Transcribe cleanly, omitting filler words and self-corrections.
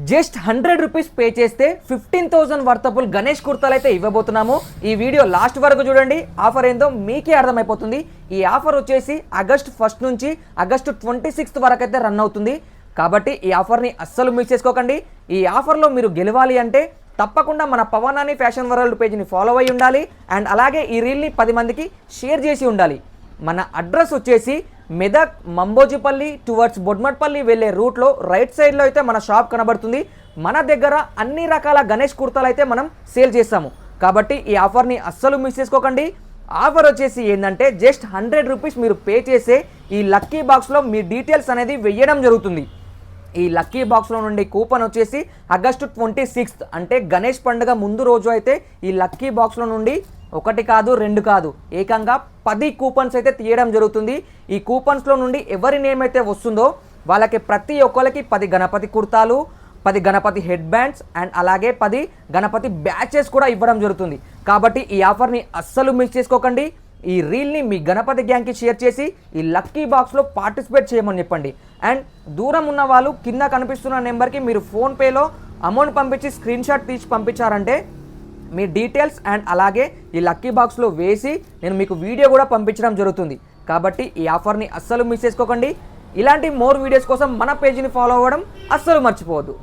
Just 100 rupees pay చేస్తే 15,000 worthable Ganesh కుర్తాలు అయితే ఇవ్వబోతున్నాము. ఈ వీడియో లాస్ట్ వరకు చూడండి. ఆఫర్ ఏందో మీకే అర్థమైపోతుంది. ఈ ఆఫర్ వచ్చేసి ఆగస్ట్ 1 నుంచి ఆగస్టు 26 వరకు అయితే రన్ అవుతుంది. కాబట్టి ఈ ఆఫర్ని అస్సలు మిస్ చేసుకోకండి. ఈ ఆఫర్లో మీరు గెలవాలి అంటే తప్పకుండా మన పవనాని ఫ్యాషన్ వరల్డ్ పేజ్ని ఫాలో అయ్యి ఉండాలి. అండ్ అలాగే ఈ రీల్ని 10 మందికి షేర్ చేసి ఉండాలి. మన అడ్రస్ వచ్చేసి మెదక్ మంబోజిపల్లి టువర్డ్స్ బొడ్మట్పల్లి వెళ్ళే రూట్లో రైట్ సైడ్లో అయితే మన షాప్ కనబడుతుంది. మన దగ్గర అన్ని రకాల గణేష్ కుర్తాలు అయితే మనం సేల్ చేస్తాము. కాబట్టి ఈ ఆఫర్ని అస్సలు మిస్ చేసుకోకండి. ఆఫర్ వచ్చేసి ఏంటంటే జస్ట్ 100 రూపీస్ మీరు పే చేసే ఈ లక్కీ బాక్స్లో మీ డీటెయిల్స్ అనేది వెయ్యడం జరుగుతుంది. ఈ లక్కీ బాక్స్లో నుండి కూపన్ వచ్చేసి ఆగస్టు 26 అంటే గణేష్ పండుగ ముందు రోజు అయితే ఈ లక్కీ బాక్స్లో నుండి 1 కాదు 2 కాదు ఏకంగా 10 కూపన్స్ అయితే తీయడం జరుగుతుంది. ఈ కూపన్స్లో నుండి ఎవరి నేమ్ అయితే వస్తుందో వాళ్ళకి ప్రతి ఒక్కరికి 10 గణపతి కుర్తాలు, 10 గణపతి హెడ్ బ్యాండ్స్ అండ్ అలాగే 10 గణపతి బ్యాచెస్ కూడా ఇవ్వడం జరుగుతుంది. కాబట్టి ఈ ఆఫర్ని అస్సలు మిస్ చేసుకోకండి. ఈ రీల్ని మీ గణపతి గ్యాంగ్కి షేర్ చేసి ఈ లక్కీ బాక్స్లో పార్టిసిపేట్ చేయమని చెప్పండి. అండ్ దూరం ఉన్న వాళ్ళు కింద కనిపిస్తున్న నెంబర్కి మీరు ఫోన్పేలో అమౌంట్ పంపించి స్క్రీన్ షాట్ తీసి పంపించారంటే మీ డీటెయిల్స్ అండ్ అలాగే ఈ లక్కీ బాక్స్లో వేసి నేను మీకు వీడియో కూడా పంపించడం జరుగుతుంది. కాబట్టి ఈ ఆఫర్ని అస్సలు మిస్ చేసుకోకండి. ఇలాంటి మోర్ వీడియోస్ కోసం మన పేజీని ఫాలో అవ్వడం అస్సలు మర్చిపోవద్దు.